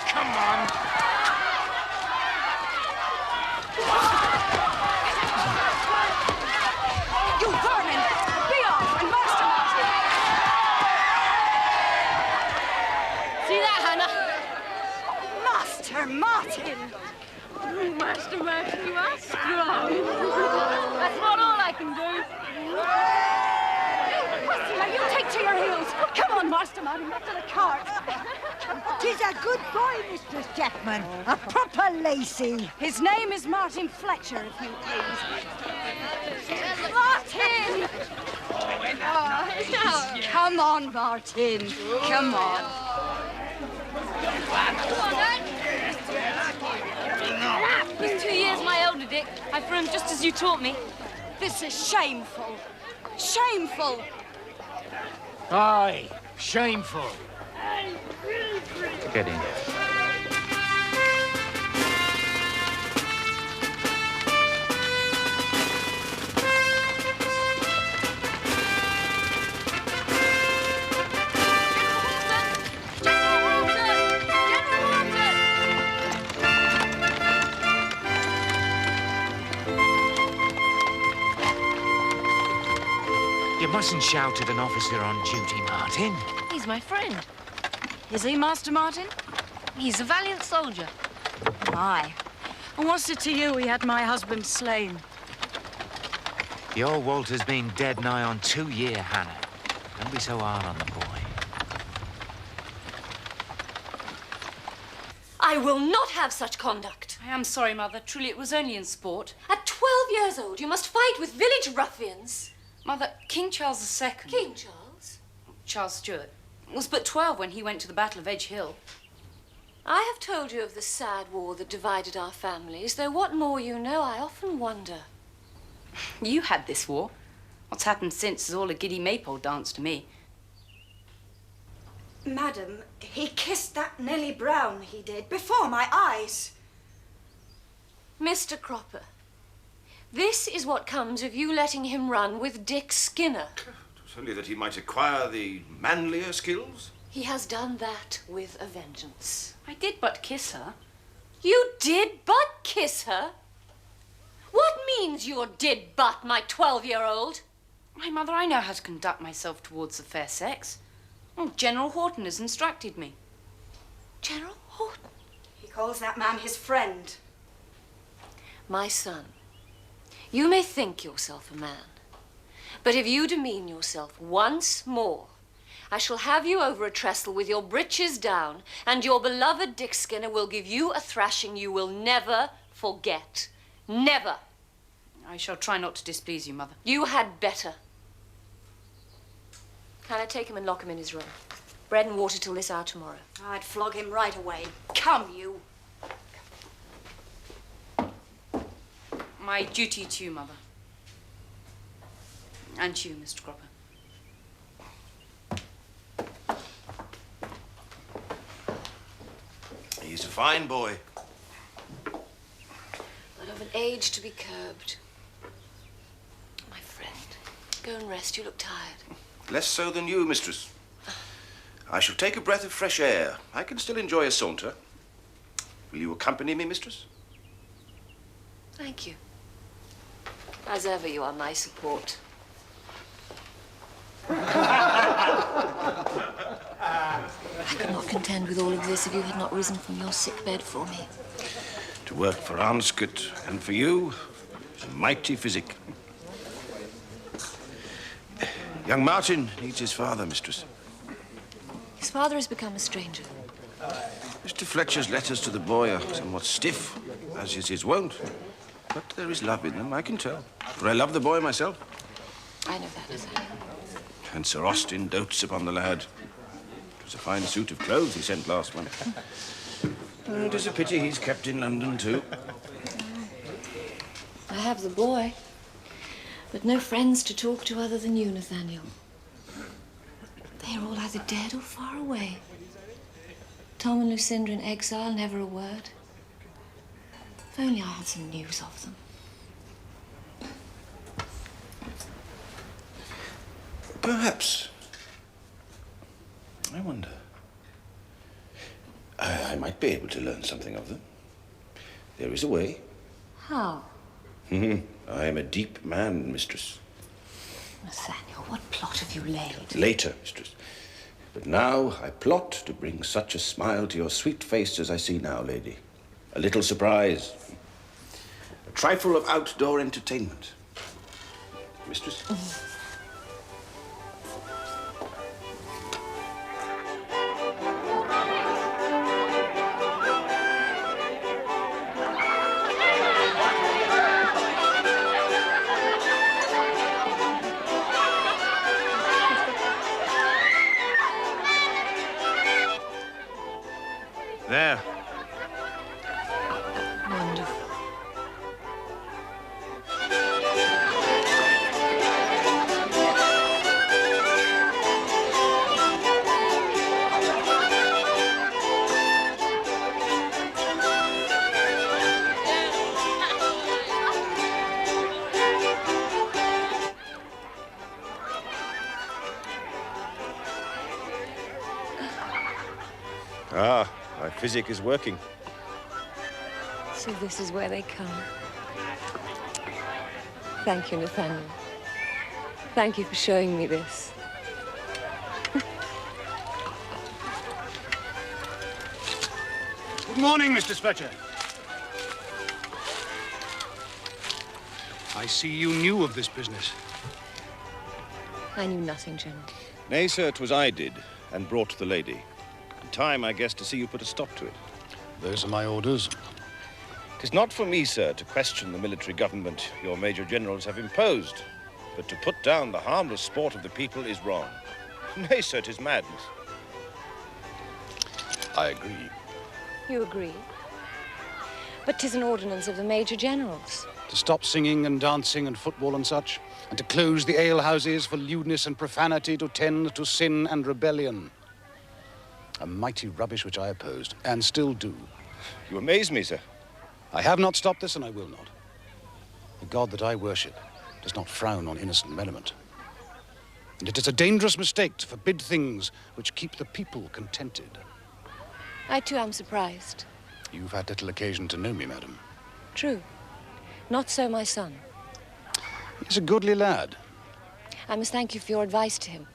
come on. You vermin! Be off and Master Martin! See that, Hannah? Master Martin! Oh, Master Martin, you are strong. That's not all I can do. Now you take to your heels. Come on, Master Martin, back to the cart. 'Tis a good boy, Mistress Jackman. A proper Lacey. His name is Martin Fletcher, if you please. Martin! Come on, Martin. Come on. He's 2 years my elder, Dick. I for him just as you taught me. This is shameful. Shameful. Aye, shameful. Get in. You mustn't shout at an officer on duty, Martin. He's my friend. Is he, Master Martin? He's a valiant soldier. Aye. And what's it to you he had my husband slain? Your Walter's been dead nigh on 2 years, Hannah. Don't be so hard on the boy. I will not have such conduct. I am sorry, Mother. Truly, it was only in sport. At 12 years old, you must fight with village ruffians. Mother, King Charles II... King Charles? Charles Stuart was but 12 when he went to the Battle of Edge Hill. I have told you of the sad war that divided our families, though what more you know, I often wonder. You had this war. What's happened since is all a giddy maypole dance to me. Madam, he kissed that Nellie Brown, he did, before my eyes. Mr. Cropper, this is what comes of you letting him run with Dick Skinner. Only that he might acquire the manlier skills. He has done that with a vengeance. I did but kiss her. You did but kiss her? What means your did but, my 12-year-old? My Mother, I know how to conduct myself towards the fair sex. Oh, General Horton has instructed me. General Horton? He calls that man his friend. My son, you may think yourself a man, but if you demean yourself once more, I shall have you over a trestle with your breeches down, and your beloved Dick Skinner will give you a thrashing you will never forget. Never. I shall try not to displease you, Mother. You had better. Can I take him and lock him in his room? Bread and water till this hour tomorrow. I'd flog him right away. Come, you. My duty to you, Mother. And to you, Mr. Cropper. He's a fine boy. But of an age to be curbed. My friend, go and rest. You look tired. Less so than you, mistress. I shall take a breath of fresh air. I can still enjoy a saunter. Will you accompany me, mistress? Thank you. As ever, you are my support. I could not contend with all of this if you had not risen from your sick bed for me. To work for Arnscott and for you, a mighty physic. Young Martin needs his father, mistress. His father has become a stranger. Mr. Fletcher's letters to the boy are somewhat stiff, as is his wont. But there is love in them, I can tell. For I love the boy myself. I know that, Nathaniel. And Sir Austin dotes upon the lad. It was a fine suit of clothes he sent last month. It is a pity he's kept in London, too. I have the boy, but no friends to talk to other than you, Nathaniel. They are all either dead or far away. Tom and Lucinda in exile, never a word. If only I had some news of them. Perhaps. I wonder. I might be able to learn something of them. There is a way. How? I am a deep man, mistress. Nathaniel, what plot have you laid? Later, mistress. But now I plot to bring such a smile to your sweet face as I see now, lady. A little surprise. A trifle of outdoor entertainment. Mistress? There. Wonderful. Ah, my physic is working. So this is where they come. Thank you, Nathaniel. Thank you for showing me this. Good morning, Mr. Fletcher. I see you knew of this business. I knew nothing, General. Nay, sir, 'twas I did, and brought the lady. Time, I guess, to see you put a stop to it. Those are my orders. 'Tis not for me, sir, to question the military government your major generals have imposed, but to put down the harmless sport of the people is wrong. Nay, sir, 'tis madness. I agree. You agree? But 'tis an ordinance of the Major Generals. To stop singing and dancing and football and such, and to close the alehouses for lewdness and profanity to tend to sin and rebellion. A mighty rubbish which I opposed, and still do. You amaze me, sir. I have not stopped this, and I will not. The God that I worship does not frown on innocent merriment. And it is a dangerous mistake to forbid things which keep the people contented. I, too, am surprised. You've had little occasion to know me, madam. True. Not so my son. He's a goodly lad. I must thank you for your advice to him.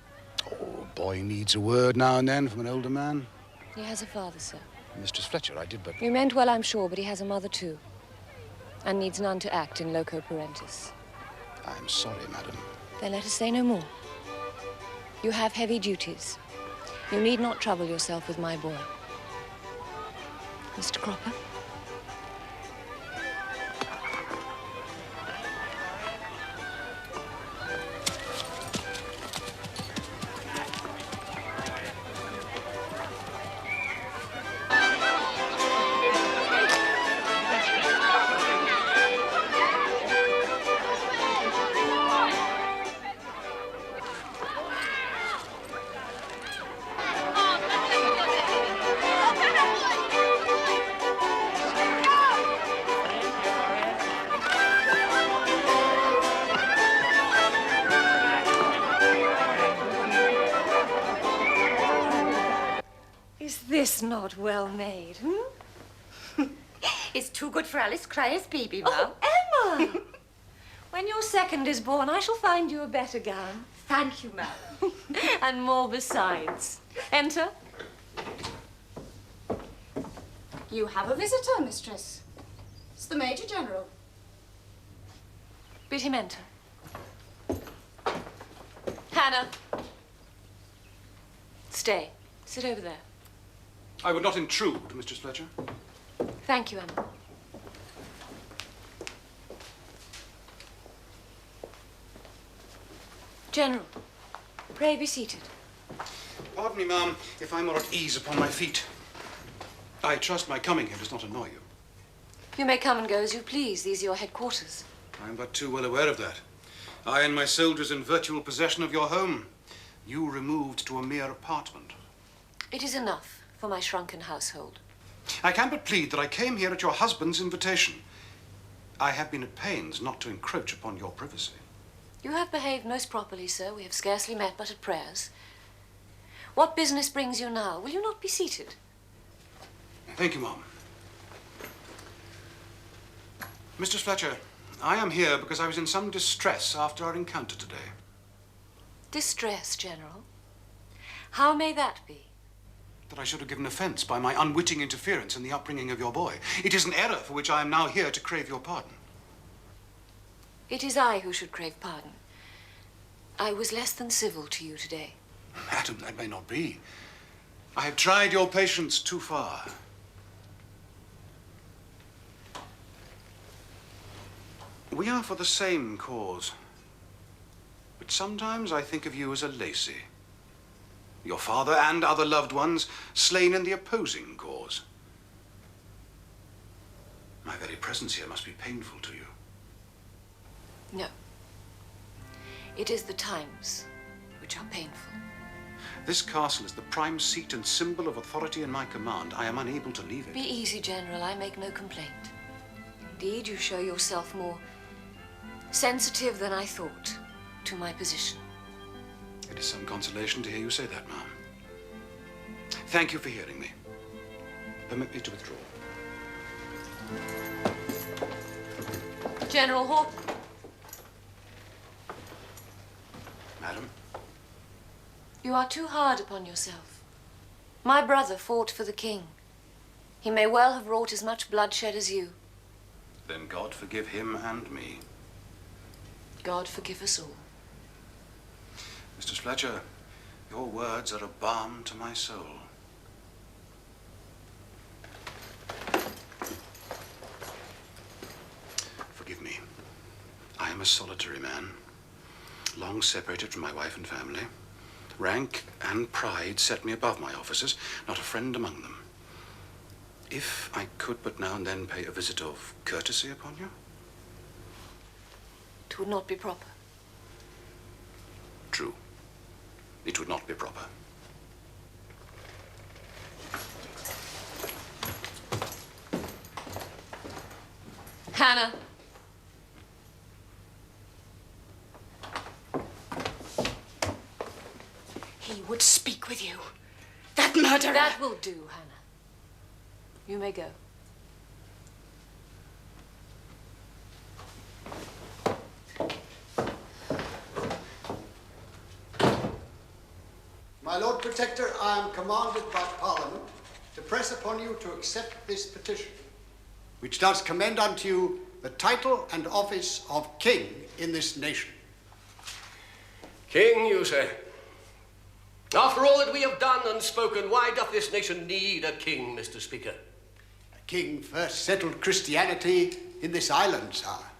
Oh, a boy needs a word now and then from an older man. He has a father, sir. Mistress Fletcher, I did but... You meant well, I'm sure, but he has a mother, too. And needs none to act in loco parentis. I'm sorry, madam. Then let us say no more. You have heavy duties. You need not trouble yourself with my boy. Mr. Cropper? Is this not well made, It's too good for Alice Cryer's baby, Mum. Oh, Emma! When your second is born, I shall find you a better gown. Thank you, Mum. And more besides. Enter. You have a visitor, mistress. It's the Major General. Bid him enter. Hannah. Stay. Sit over there. I would not intrude, Mistress Fletcher. Thank you, Emma. General, pray be seated. Pardon me, ma'am, if I'm more at ease upon my feet. I trust my coming here does not annoy you. You may come and go as you please. These are your headquarters. I am but too well aware of that. I and my soldiers in virtual possession of your home. You removed to a mere apartment. It is enough for my shrunken household. I can but plead that I came here at your husband's invitation. I have been at pains not to encroach upon your privacy. You have behaved most properly, sir. We have scarcely met but at prayers. What business brings you now? Will you not be seated? Thank you, Mom. Mistress Fletcher, I am here because I was in some distress after our encounter today. Distress, General? How may that be? That I should have given offense by my unwitting interference in the upbringing of your boy. It is an error for which I am now here to crave your pardon. It is I who should crave pardon. I was less than civil to you today. Madam, that may not be. I have tried your patience too far. We are for the same cause. But sometimes I think of you as a Lacey. Your father and other loved ones slain in the opposing cause. My very presence here must be painful to you. No. It is the times which are painful. This castle is the prime seat and symbol of authority in my command. I am unable to leave it. Be easy, General. I make no complaint. Indeed, you show yourself more sensitive than I thought to my position. It is some consolation to hear you say that, ma'am. Thank you for hearing me. Permit me to withdraw. General Horton. Madam? You are too hard upon yourself. My brother fought for the king. He may well have wrought as much bloodshed as you. Then God forgive him and me. God forgive us all. Mistress Fletcher, your words are a balm to my soul. Forgive me. I am a solitary man, long separated from my wife and family. Rank and pride set me above my officers, not a friend among them. If I could but now and then pay a visit of courtesy upon you? It would not be proper. True. It would not be proper. Hannah. He would speak with you. That murderer. That will do, Hannah. You may go. My Lord Protector, I am commanded by Parliament to press upon you to accept this petition, which does commend unto you the title and office of King in this nation. King, you say? After all that we have done and spoken, why doth this nation need a king, Mr. Speaker? A king first settled Christianity in this island, sire.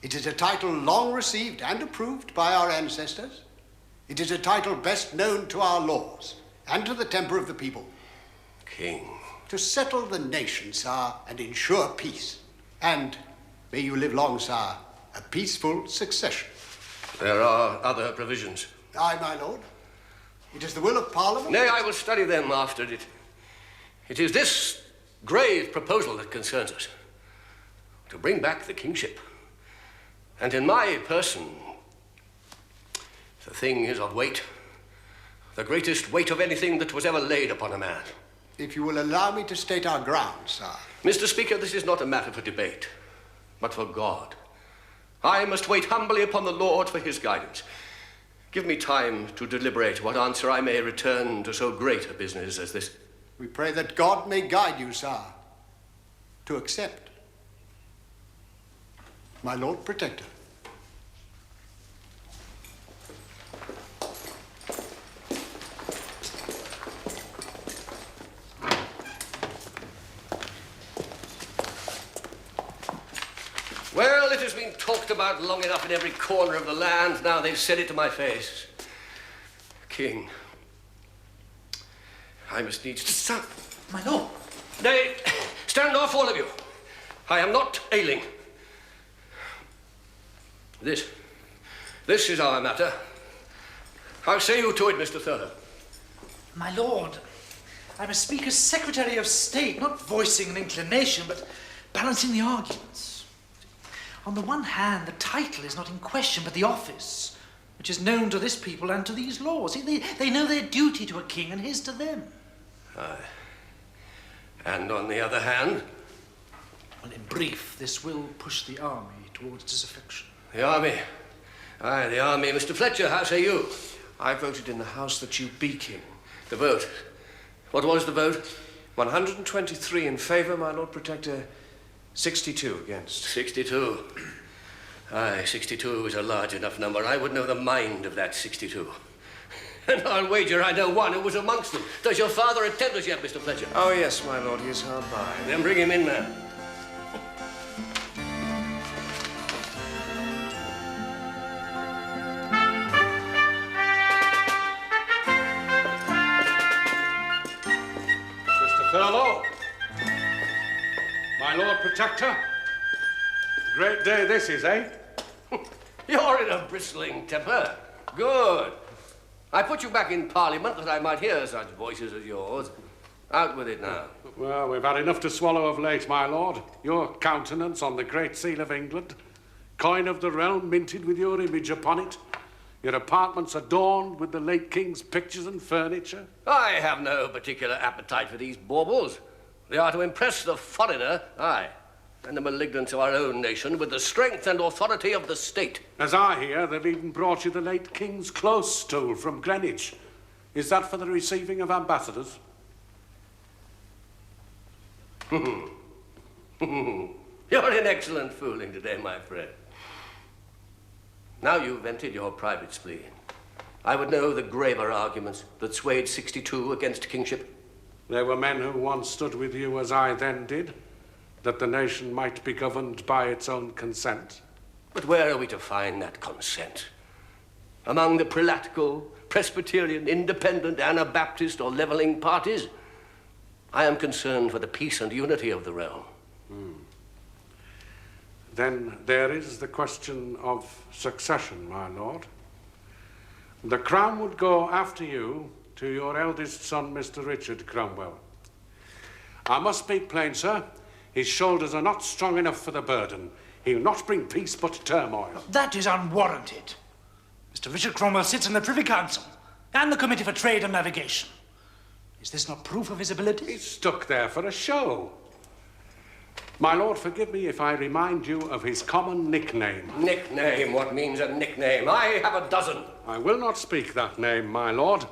It is a title long received and approved by our ancestors. It is a title best known to our laws and to the temper of the people. King. To settle the nation, sire, and ensure peace. And, may you live long, sire, a peaceful succession. There are other provisions. Aye, my lord. It is the will of Parliament. Nay, I will study them after it. It is this grave proposal that concerns us. To bring back the kingship. And in my person, the thing is of weight. The greatest weight of anything that was ever laid upon a man. If you will allow me to state our grounds, sire. Mr. Speaker, this is not a matter for debate, but for God. I must wait humbly upon the Lord for his guidance. Give me time to deliberate what answer I may return to so great a business as this. We pray that God may guide you, sire, to accept. My Lord Protector. Well, it has been talked about long enough in every corner of the land. Now they've said it to my face. King, I must needs to stop. My lord. Nay, stand off, all of you. I am not ailing. This is our matter. How say you to it, Mr. Thurlow? My lord, I must speak as Secretary of State, not voicing an inclination, but balancing the arguments. On the one hand, the title is not in question, but the office, which is known to this people and to these laws. They know their duty to a king and his to them. Aye. And on the other hand? Well, in brief, this will push the army towards disaffection. The army? Aye, the army. Mr. Fletcher, how say you? I voted in the House that you be king. The vote? What was the vote? 123 in favour, my Lord Protector. 62 against. 62. Aye, 62 is a large enough number. I would know the mind of that 62. And I'll wager I know one who was amongst them. Does your father attend us yet, Mr. Fletcher? Oh, yes, my Lord, he is hard by. Then bring him in, man. Mr. Thurlow, my Lord Protector. Great day this is, eh? You're in a bristling temper. Good. I put you back in Parliament that I might hear such voices as yours. Out with it now. Well, we've had enough to swallow of late, my lord. Your countenance on the Great Seal of England, coin of the realm minted with your image upon it, your apartments adorned with the late King's pictures and furniture. I have no particular appetite for these baubles. They are to impress the foreigner, aye, and the malignants of our own nation with the strength and authority of the state. As I hear, they've even brought you the late King's close stool from Greenwich. Is that for the receiving of ambassadors? You're in excellent fooling today, my friend. Now you've vented your private spleen, I would know the graver arguments that swayed 62 against kingship. There were men who once stood with you as I then did, that the nation might be governed by its own consent. But where are we to find that consent? Among the prelatical, Presbyterian, Independent, Anabaptist, or levelling parties? I am concerned for the peace and unity of the realm. Then there is the question of succession, my lord. The crown would go after you to your eldest son, Mr. Richard Cromwell. I must be plain, sir. His shoulders are not strong enough for the burden. He'll not bring peace but turmoil. That is unwarranted. Mr. Richard Cromwell sits in the Privy Council and the Committee for Trade and Navigation. Is this not proof of his ability? He's stuck there for a show. My lord, forgive me if I remind you of his common nickname. Nickname? What means a nickname? I have a dozen. I will not speak that name, my lord,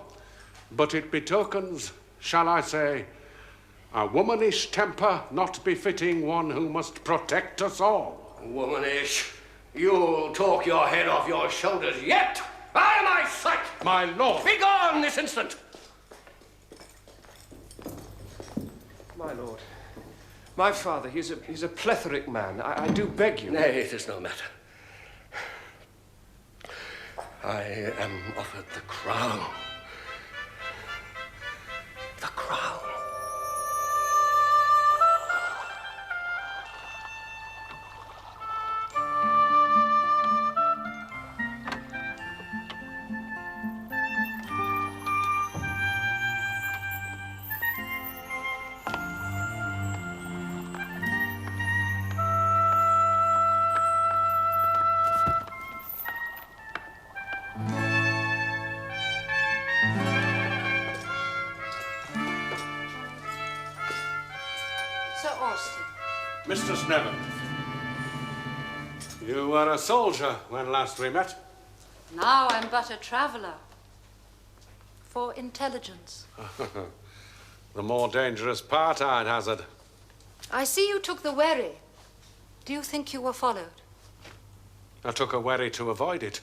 but it betokens, shall I say, a womanish temper not befitting one who must protect us all. Womanish? You'll talk your head off your shoulders yet! By my sight! My lord! Begone this instant! My lord, my father, he's a plethoric man. I do beg you. Nay, it is no matter. I am offered the crown. The crown. Mr. Sneven, you were a soldier when last we met. Now I'm but a traveller. For intelligence. The more dangerous part, I'd hazard. I see you took the wherry. Do you think you were followed? I took a wherry to avoid it.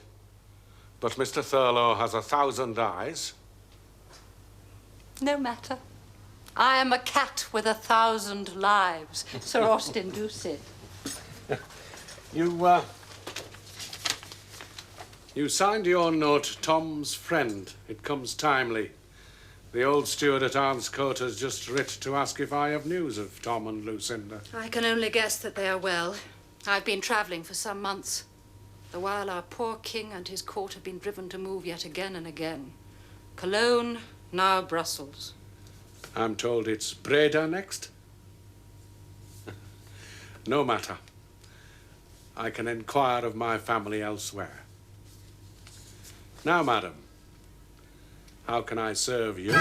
But Mr. Thurlow has 1,000 eyes. No matter. I am a cat with 1,000 lives. Sir Austin Doucet. You signed your note, Tom's friend. It comes timely. The old steward at Arnscote has just writ to ask if I have news of Tom and Lucinda. I can only guess that they are well. I've been travelling for some months, the while our poor king and his court have been driven to move yet again and again. Cologne, now Brussels. I'm told it's Breda next. No matter. I can inquire of my family elsewhere. Now, madam, how can I serve you?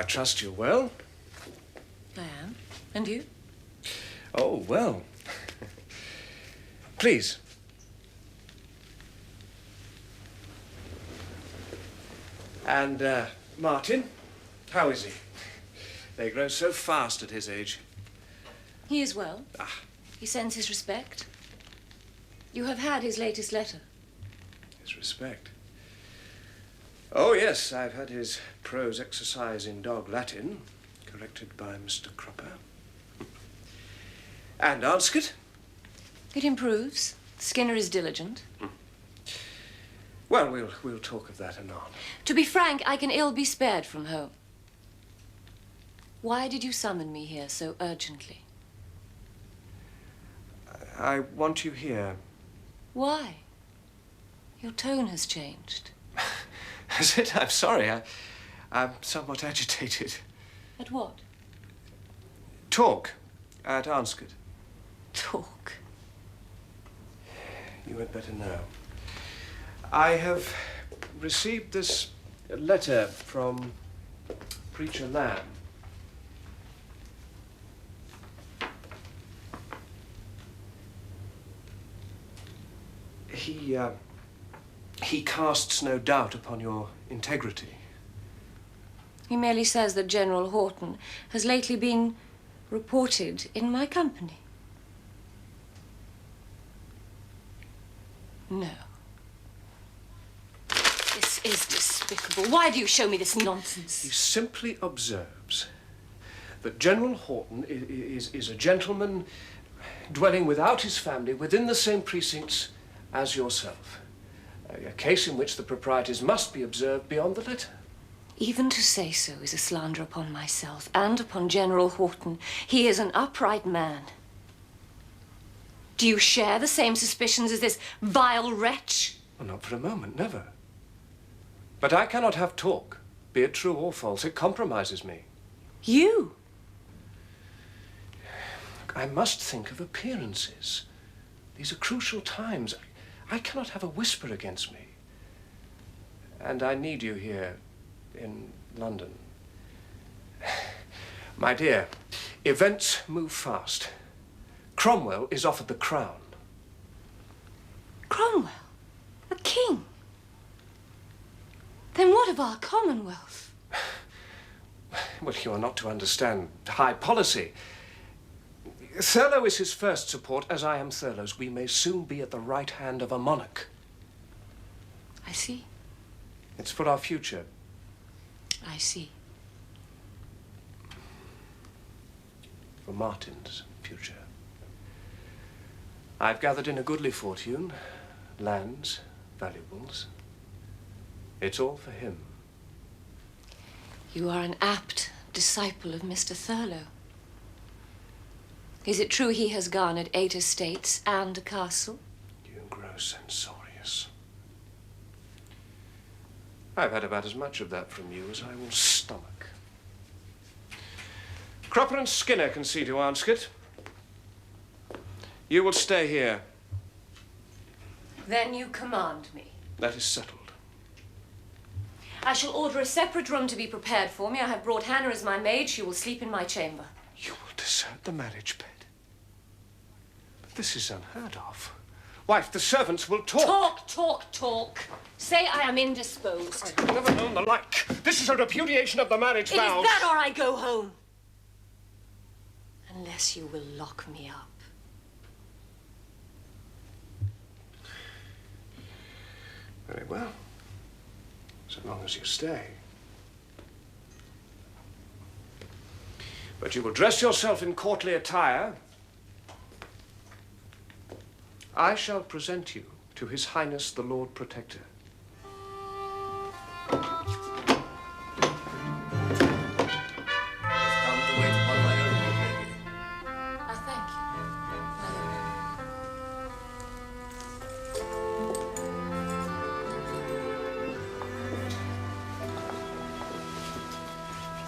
trust you're well. I am. And you? Oh, well. Please. And, Martin, how is he? They grow so fast at his age. He is well. He sends his respect. You have had his latest letter. His respect. Oh, yes, I've had his prose exercise in dog Latin, corrected by Mr. Cropper. And Anscott? It improves. Skinner is diligent. Well, we'll talk of that anon. To be frank, I can ill be spared from home. Why did you summon me here so urgently? I want you here. Why? Your tone has changed. Has it? I'm sorry. I'm somewhat agitated. At what? Talk at Anscott. Talk? You had better know. I have received this letter from Preacher Lamb. He casts no doubt upon your integrity. He merely says that General Horton has lately been reported in my company. No. This is despicable. Why do you show me this nonsense? He simply observes that General Horton is a gentleman dwelling without his family within the same precincts as yourself. A case in which the proprieties must be observed beyond the letter. Even to say so is a slander upon myself and upon General Horton. He is an upright man. Do you share the same suspicions as this vile wretch? Well, not for a moment, never. But I cannot have talk, be it true or false. It compromises me. You? I must think of appearances. These are crucial times. I cannot have a whisper against me. And I need you here in London. My dear, events move fast. Cromwell is offered the crown. Cromwell? A king? Then what of our Commonwealth? Well, you are not to understand high policy. Thurlow is his first support, as I am Thurlow's. We may soon be at the right hand of a monarch. I see. It's for our future. I see. For Martin's future. I've gathered in a goodly fortune, lands, valuables. It's all for him. You are an apt disciple of Mr. Thurlow. Is it true he has garnered 8 estates and a castle? You grow censorious. I've had about as much of that from you as I will stomach. Cropper and Skinner can see to Anscott. You will stay here. Then you command me. That is settled. I shall order a separate room to be prepared for me. I have brought Hannah as my maid. She will sleep in my chamber. You will desert the marriage bed. But this is unheard of. Wife, the servants will talk. Talk, talk, talk. Say I am indisposed. I've never known the like. This is a repudiation of the marriage vows. It is that or I go home. Unless you will lock me up. Very well. So long as you stay. But you will dress yourself in courtly attire. I shall present you to His Highness the Lord Protector.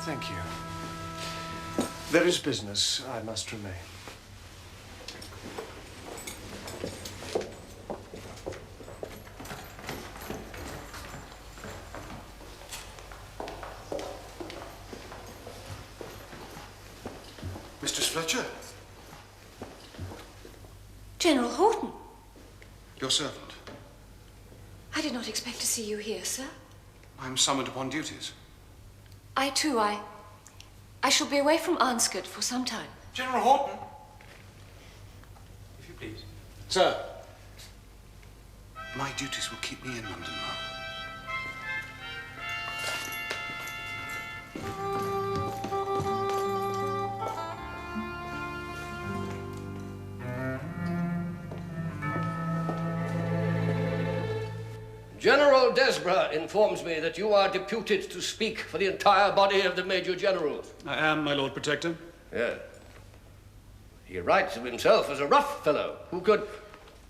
Thank you. There is business. I must remain. General Horton. Your servant. I did not expect to see you here, sir. I am summoned upon duties. I shall be away from Arnscote for some time. General Horton. If you please. Sir, my duties will keep me in London now. General Desborough informs me that you are deputed to speak for the entire body of the Major Generals. I am, my Lord Protector. Yes. He writes of himself as a rough fellow who could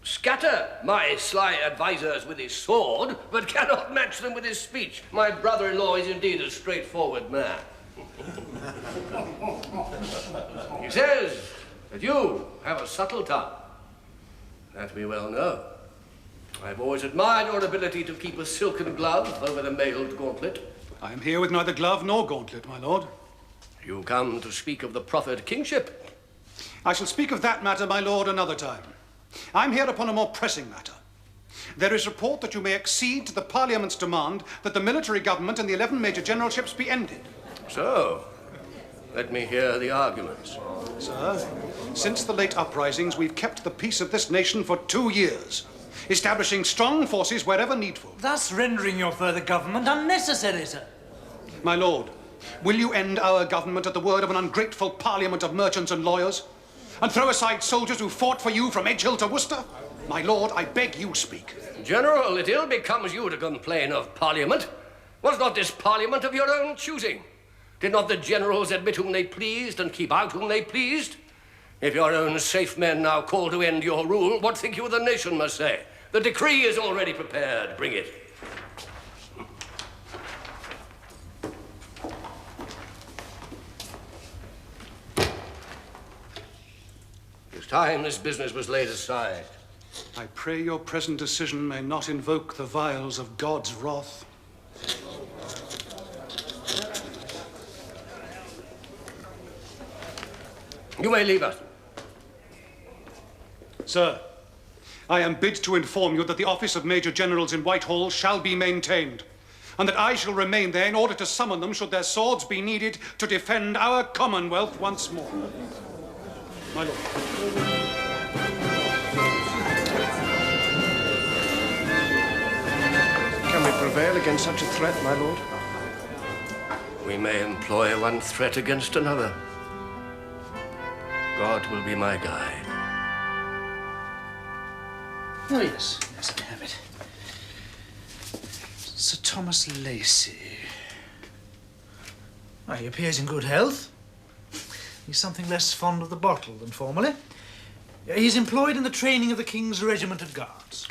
scatter my sly advisers with his sword, but cannot match them with his speech. My brother-in-law is indeed a straightforward man. He says that you have a subtle tongue. That we well know. I've always admired your ability to keep a silken glove over the mailed gauntlet. I am here with neither glove nor gauntlet, my lord. You come to speak of the proffered kingship. I shall speak of that matter, my lord, another time. I'm here upon a more pressing matter. There is report that you may accede to the Parliament's demand that the military government and the 11 major generalships be ended. So, let me hear the arguments. Sir, since the late uprisings, we've kept the peace of this nation for 2 years, establishing strong forces wherever needful. Thus rendering your further government unnecessary, sir. My lord, will you end our government at the word of an ungrateful parliament of merchants and lawyers? And throw aside soldiers who fought for you from Edgehill to Worcester? My lord, I beg you speak. General, it ill becomes you to complain of Parliament. Was not this Parliament of your own choosing? Did not the generals admit whom they pleased and keep out whom they pleased? If your own safe men now call to end your rule, what think you the nation must say? The decree is already prepared. Bring it. It's time this business was laid aside. I pray your present decision may not invoke the vials of God's wrath. You may leave us. Sir, I am bid to inform you that the office of Major Generals in Whitehall shall be maintained, and that I shall remain there in order to summon them should their swords be needed to defend our Commonwealth once more. My lord. Can we prevail against such a threat, my lord? We may employ one threat against another. God will be my guide. Oh, yes. Yes, I have it. Sir Thomas Lacey. Well, he appears in good health. He's something less fond of the bottle than formerly. He's employed in the training of the King's Regiment of Guards.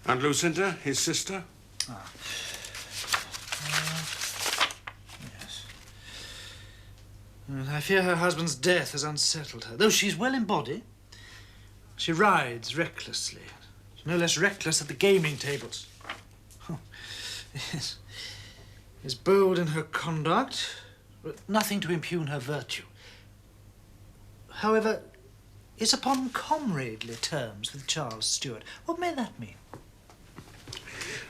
And Lucinda, his sister? Yes. I fear her husband's death has unsettled her. Though she's well in body, she rides recklessly. She's no less reckless at the gaming tables. Oh, yes. Is bold in her conduct, but nothing to impugn her virtue. However, is upon comradely terms with Charles Stuart. What may that mean?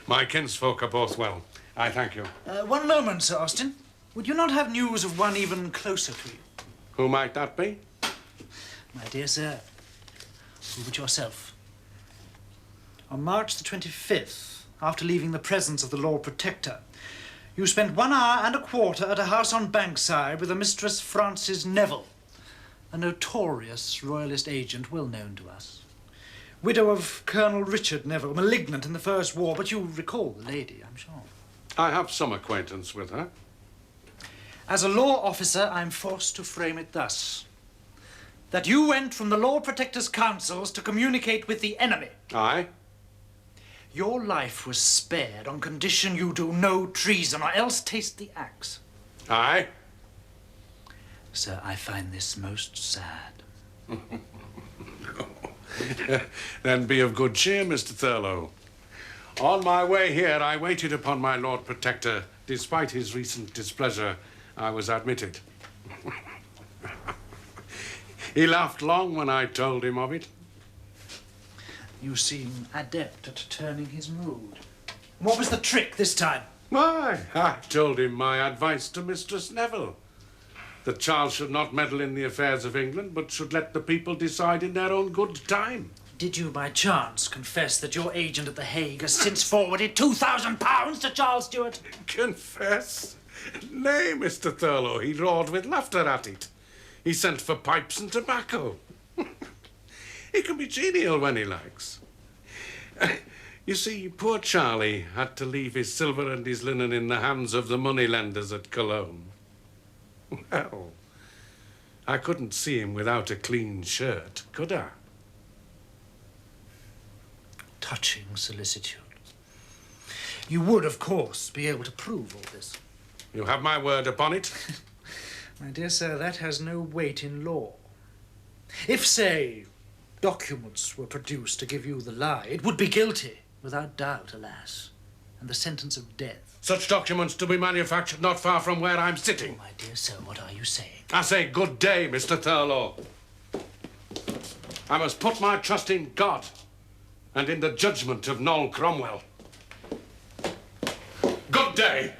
My kinsfolk are both well. I thank you. One moment, Sir Austin. Would you not have news of one even closer to you? Who might that be? My dear sir, who but yourself? On March the 25th, after leaving the presence of the Lord Protector, you spent 1 hour and a quarter at a house on Bankside with a Mistress Frances Neville, a notorious royalist agent well known to us. Widow of Colonel Richard Neville, malignant in the First War, but you recall the lady, I'm sure. I have some acquaintance with her. As a law officer, I'm forced to frame it thus. That you went from the Lord Protector's counsels to communicate with the enemy. Aye. Your life was spared on condition you do no treason, or else taste the axe. Aye. Sir, I find this most sad. Then be of good cheer, Mr. Thurlow. On my way here, I waited upon my Lord Protector. Despite his recent displeasure, I was admitted. He laughed long when I told him of it. You seem adept at turning his mood. What was the trick this time? Why, I told him my advice to Mistress Neville. That Charles should not meddle in the affairs of England, but should let the people decide in their own good time. Did you, by chance, confess that your agent at The Hague has since forwarded £2,000 to Charles Stuart? Confess? Nay, Mr. Thurlow, he roared with laughter at it. He sent for pipes and tobacco. He can be genial when he likes. You see, poor Charlie had to leave his silver and his linen in the hands of the moneylenders at Cologne. Well, I couldn't see him without a clean shirt, could I? Touching solicitude. You would, of course, be able to prove all this. You have my word upon it? My dear sir, that has no weight in law. If, say, documents were produced to give you the lie, it would be guilty, without doubt, alas, and the sentence of death. Such documents to be manufactured not far from where I'm sitting. Oh, my dear sir, what are you saying? I say good day, Mr. Thurlow. I must put my trust in God and in the judgment of Noel Cromwell. Good day.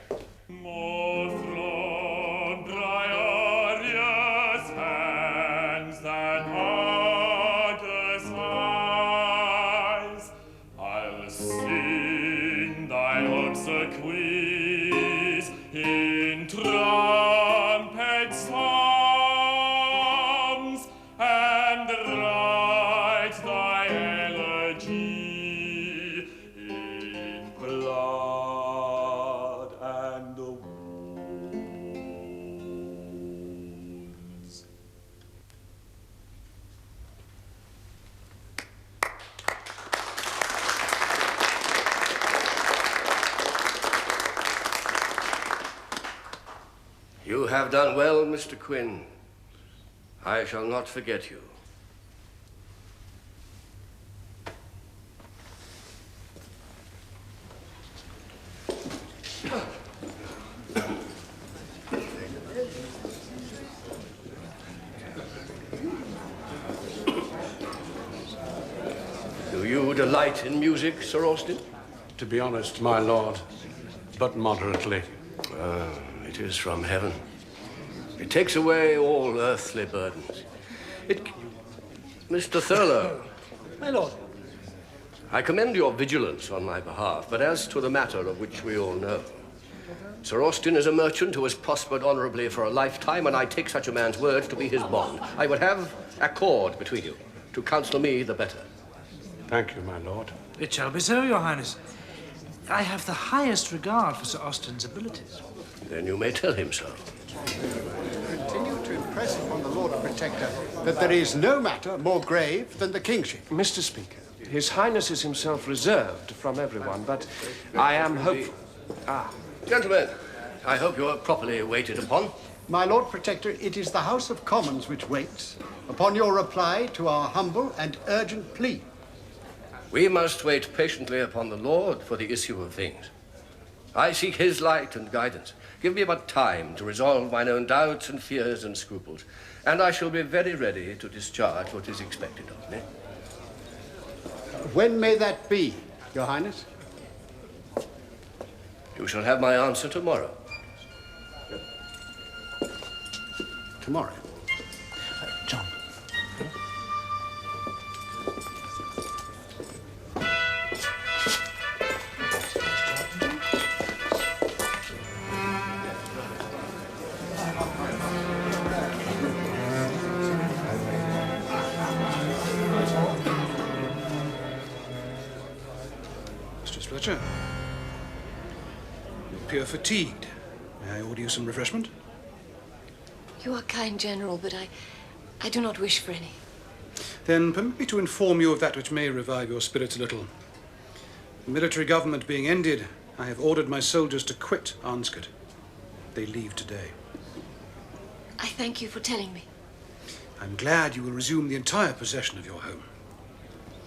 You have done well, Mr. Quinn. I shall not forget you. Do you delight in music, Sir Austin? To be honest, my lord, but moderately. It is from heaven. It takes away all earthly burdens. Mr. Thurlow. My lord. I commend your vigilance on my behalf, but as to the matter of which we all know, Sir Austin is a merchant who has prospered honorably for a lifetime, and I take such a man's word to be his bond. I would have accord between you. To counsel me, the better. Thank you, my lord. It shall be so, your highness. I have the highest regard for Sir Austin's abilities. Then you may tell him so. Continue to impress upon the Lord Protector that there is no matter more grave than the kingship. Mr. Speaker, His Highness is himself reserved from everyone, but I am hopeful. Gentlemen, I hope you are properly waited upon. My Lord Protector, it is the House of Commons which waits upon your reply to our humble and urgent plea. We must wait patiently upon the Lord for the issue of things. I seek his light and guidance. Give me but time to resolve mine own doubts and fears and scruples, and I shall be very ready to discharge what is expected of me. When may that be, Your Highness? You shall have my answer tomorrow. Tomorrow. John. Mistress Fletcher, you appear fatigued. May I order you some refreshment? You are kind, General, but I do not wish for any. Then permit me to inform you of that which may revive your spirits a little. The military government being ended, I have ordered my soldiers to quit Arnscote. They leave today. I thank you for telling me. I'm glad you will resume the entire possession of your home.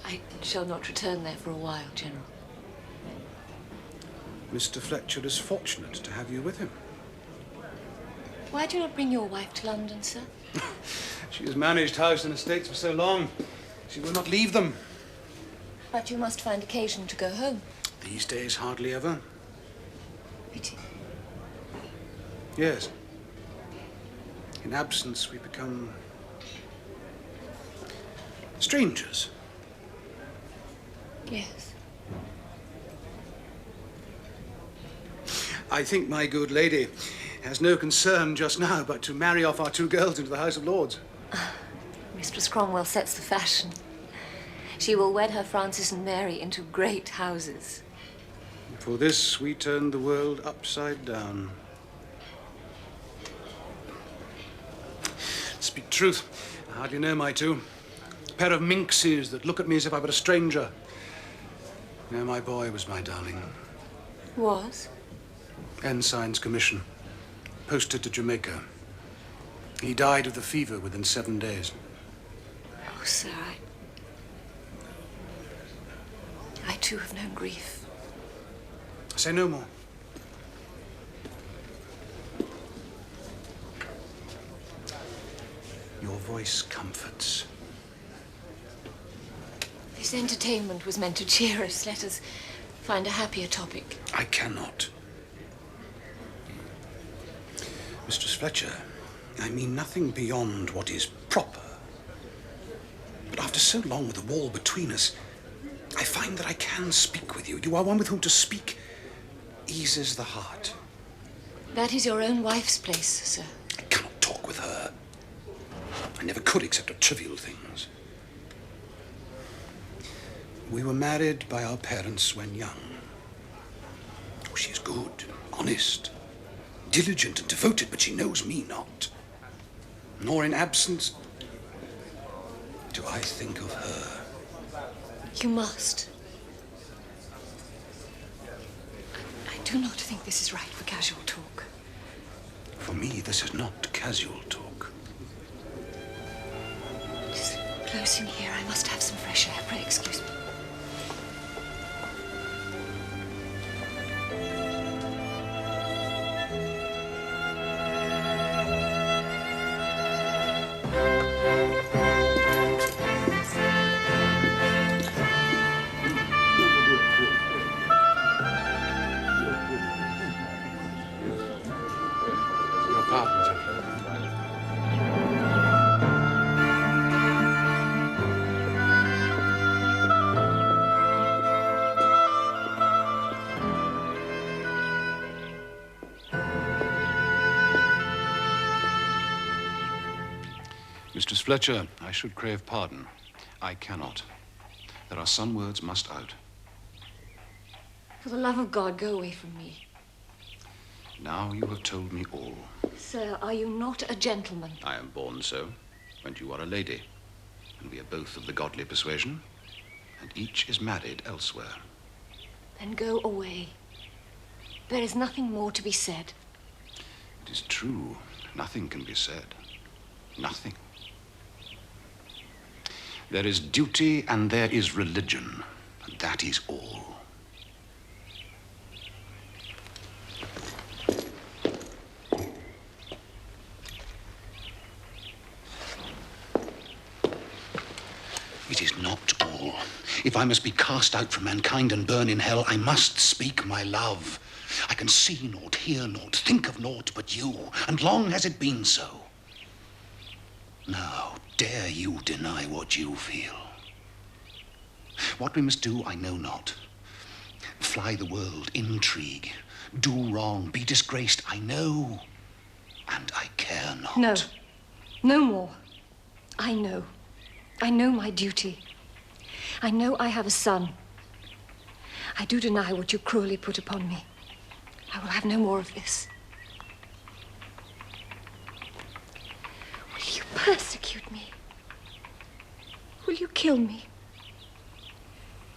I shall not return there for a while, General. Mr. Fletcher is fortunate to have you with him. Why do you not bring your wife to London, sir? She has managed house and estates for so long. She will not leave them. But you must find occasion to go home. These days, hardly ever. Pity. Yes. In absence, we become strangers. Yes. I think my good lady has no concern just now but to marry off our two girls into the House of Lords. Mistress Cromwell sets the fashion. She will wed her Francis and Mary into great houses. For this, we turn the world upside down. Speak truth, I hardly know my two. A pair of minxes that look at me as if I were a stranger. No, my boy was my darling. Was? Ensign's commission. Posted to Jamaica. He died of the fever within 7 days. Oh, sir, I too have known grief. Say no more. Your voice comforts. This entertainment was meant to cheer us. Let us find a happier topic. I cannot. Mistress Fletcher, I mean nothing beyond what is proper. But after so long with the wall between us, I find that I can speak with you. You are one with whom to speak eases the heart. That is your own wife's place, sir. I cannot talk with her. I never could except of trivial things. We were married by our parents when young. Oh, she is good, honest, diligent and devoted, but she knows me not. Nor in absence do I think of her. You must. I do not think this is right for casual talk. For me, this is not casual talk. It is close in here. I must have some fresh air. Pray excuse me. Mistress Fletcher, I should crave pardon. I cannot. There are some words must out. For the love of God, go away from me. Now you have told me all. Sir, are you not a gentleman? I am born so, and you are a lady. And we are both of the godly persuasion, and each is married elsewhere. Then go away. There is nothing more to be said. It is true. Nothing can be said. Nothing. There is duty and there is religion, and that is all. It is not all. If I must be cast out from mankind and burn in hell, I must speak my love. I can see naught, hear naught, think of naught but you, and long has it been so. Now, dare you deny what you feel? What we must do, I know not. Fly the world, intrigue, do wrong, be disgraced, I know, and I care not. No, no more. I know. I know my duty. I know I have a son. I do deny what you cruelly put upon me. I will have no more of this. Will you persecute me? Will you kill me?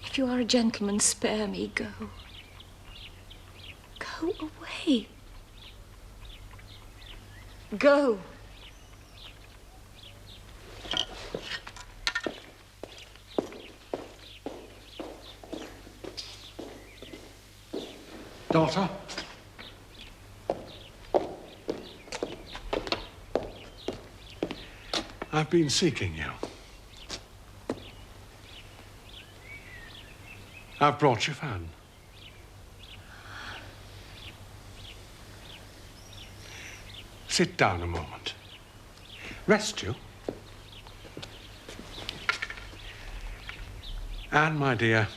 If you are a gentleman, spare me. Go. Go away. Go. Daughter? I've been seeking you. I've brought your fan. Sit down a moment. Rest you. Anne, my dear,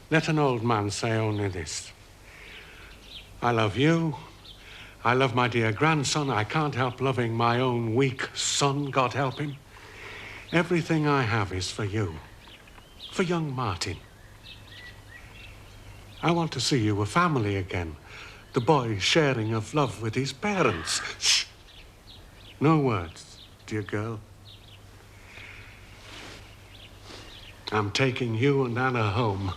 let an old man say only this. I love you. I love my dear grandson. I can't help loving my own weak son, God help him. Everything I have is for you, for young Martin. I want to see you a family again, the boy sharing of love with his parents. Shh! No words, dear girl. I'm taking you and Anna home.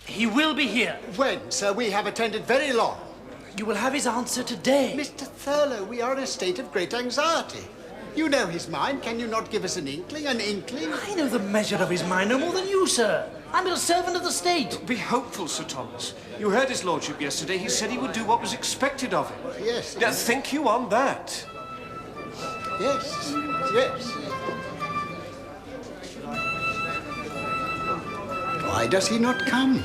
He will be here. When, sir? We have attended very long. You will have his answer today. Mr. Thurlow, we are in a state of great anxiety. You know his mind. Can you not give us an inkling? An inkling? I know the measure of his mind no more than you, sir. I'm a servant of the state. Be hopeful, Sir Thomas. You heard his lordship yesterday. He said he would do what was expected of him. Yes. Now, think you on that? Yes, yes. Why does he not come?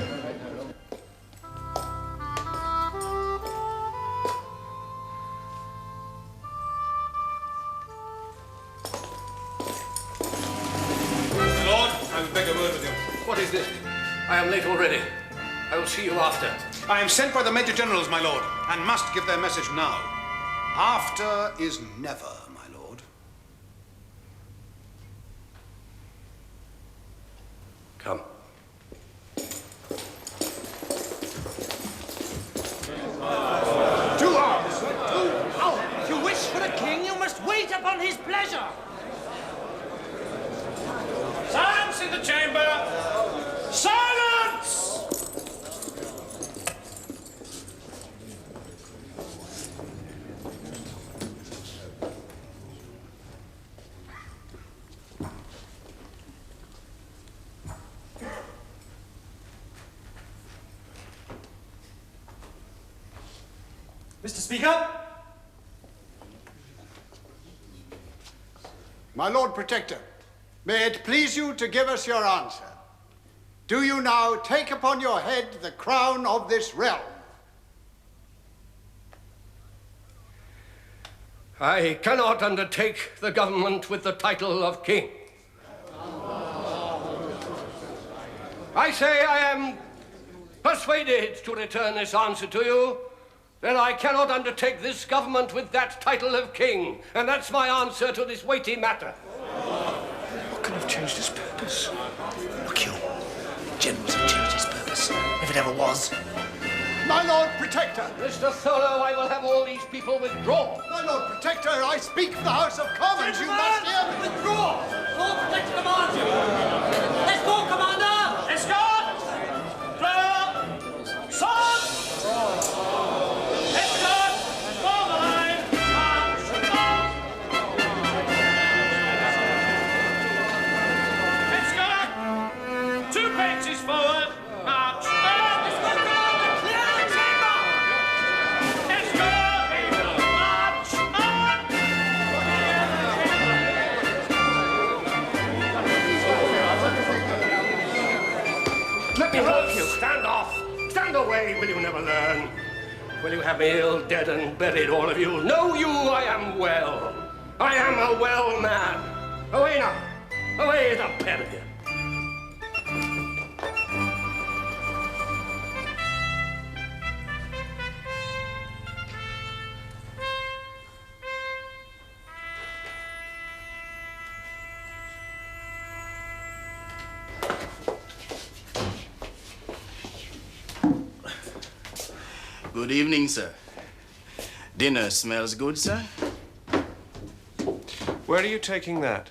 What is this? I am late already. I will see you after. I am sent by the Major Generals, my lord, and must give their message now. After is never, my lord. Come. To arms! If you wish for a king, you must wait upon his pleasure. Silence in the chamber! Silence! Mr. Speaker? My Lord Protector, may it please you to give us your answer. Do you now take upon your head the crown of this realm? I cannot undertake the government with the title of king. I say I am persuaded to return this answer to you, that I cannot undertake this government with that title of king, and that's my answer to this weighty matter. What can have changed his purpose? Look, you. Generals have changed his purpose, if it ever was. My Lord Protector! Mr. Thurlow, I will have all these people withdraw. My Lord Protector, I speak for the House of Commons. You must hear me. Withdraw! Lord Protector commands you! Let's go, Commander! Escort! Clear! Sword! Escort! Form the line! March! March! Escort! 2 paces forward! March! Let me help you. Stand off. Stand away. Will you never learn? Will you have me ill, dead, and buried, all of you? Know you I am well. I am a well man. Away now. Away the pair of you. Good evening, sir. Dinner smells good, sir? Where are you taking that?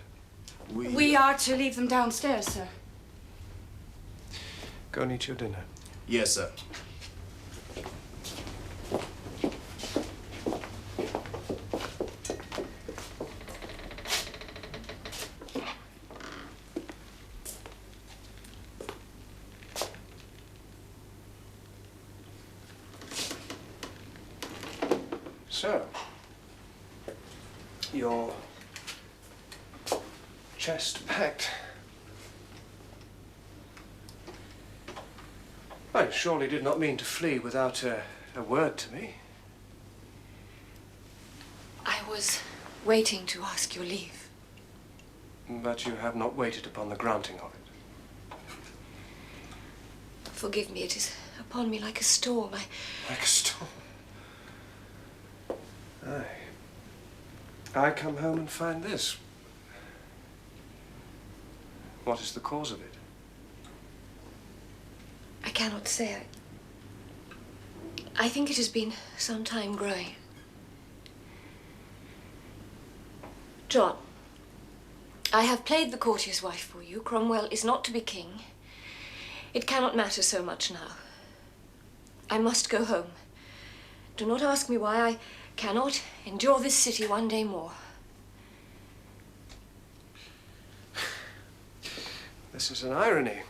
We are to leave them downstairs, sir. Go and eat your dinner. Yes, sir. So, your chest packed. I surely did not mean to flee without a word to me. I was waiting to ask your leave. But you have not waited upon the granting of it. Forgive me, it is upon me like a storm. Like a storm? Aye. I come home and find this. What is the cause of it? I cannot say. I think it has been some time growing. John, I have played the courtier's wife for you. Cromwell is not to be king. It cannot matter so much now. I must go home. Do not ask me why. I cannot endure this city one day more. This is an irony.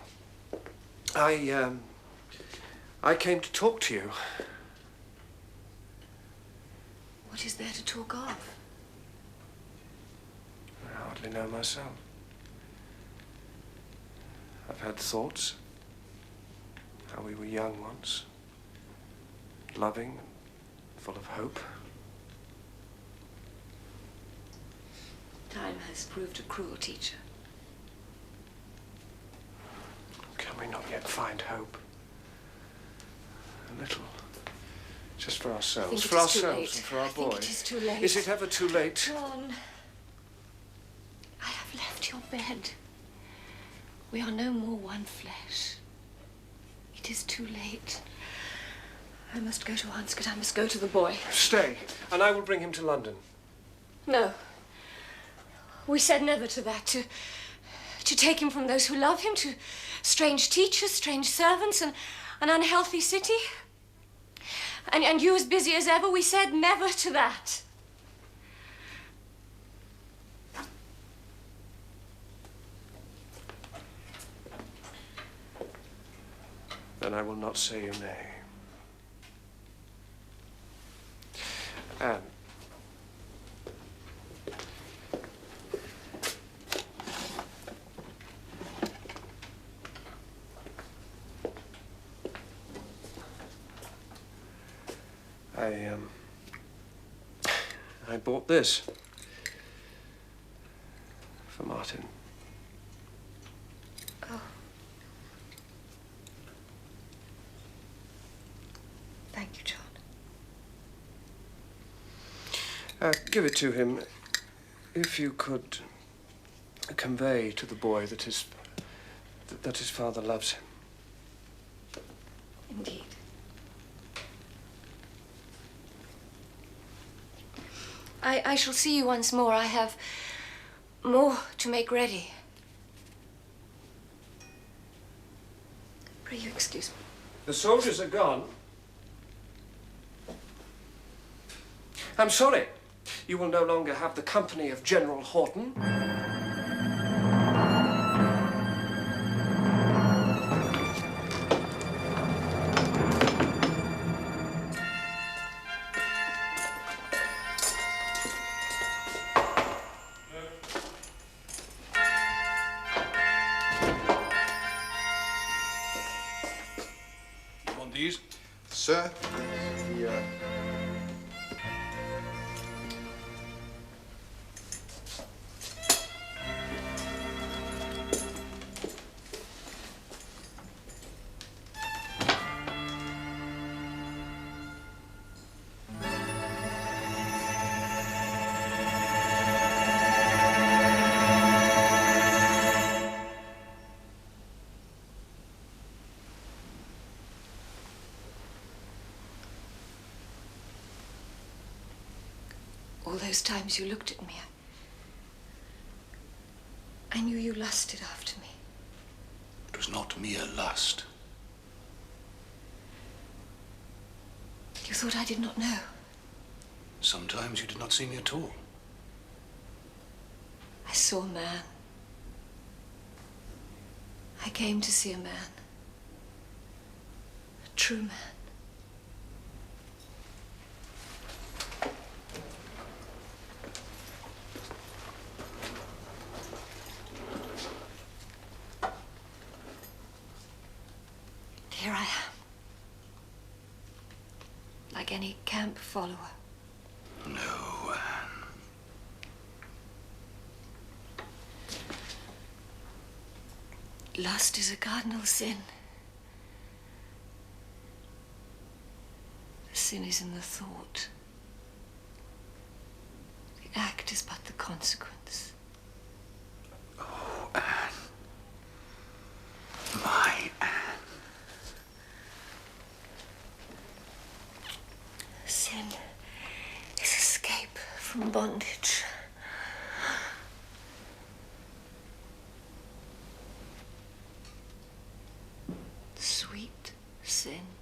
I came to talk to you. What is there to talk of? I hardly know myself. I've had thoughts. How we were young once. Loving, full of hope. Time has proved a cruel teacher. Can we not yet find hope? A little. Just for ourselves. For ourselves and for our boy. It is too late. Is it ever too late? John, I have left your bed. We are no more one flesh. It is too late. I must go to Anscombe. I must go to the boy. Stay, and I will bring him to London. No. We said never to that. To take him from those who love him, to strange teachers, strange servants, and an unhealthy city. And you as busy as ever, we said never to that. Then I will not say you nay. Anne. I bought this for Martin. Oh. Thank you, John. Give it to him. If you could convey to the boy that his father loves him. Indeed. I shall see you once more. I have more to make ready. Pray you excuse me. The soldiers are gone. I'm sorry. You will no longer have the company of General Horton. These? Sir, All those times you looked at me, I knew you lusted after me. It was not mere lust. You thought I did not know. Sometimes you did not see me at all. I saw a man. I came to see a man. A true man. Here I am. like any camp follower. No, Anne. Lust is a cardinal sin. The sin is in the thought. The act is but the consequence. Oh, Anne. My Anne. Sin is escape from bondage. Sweet sin.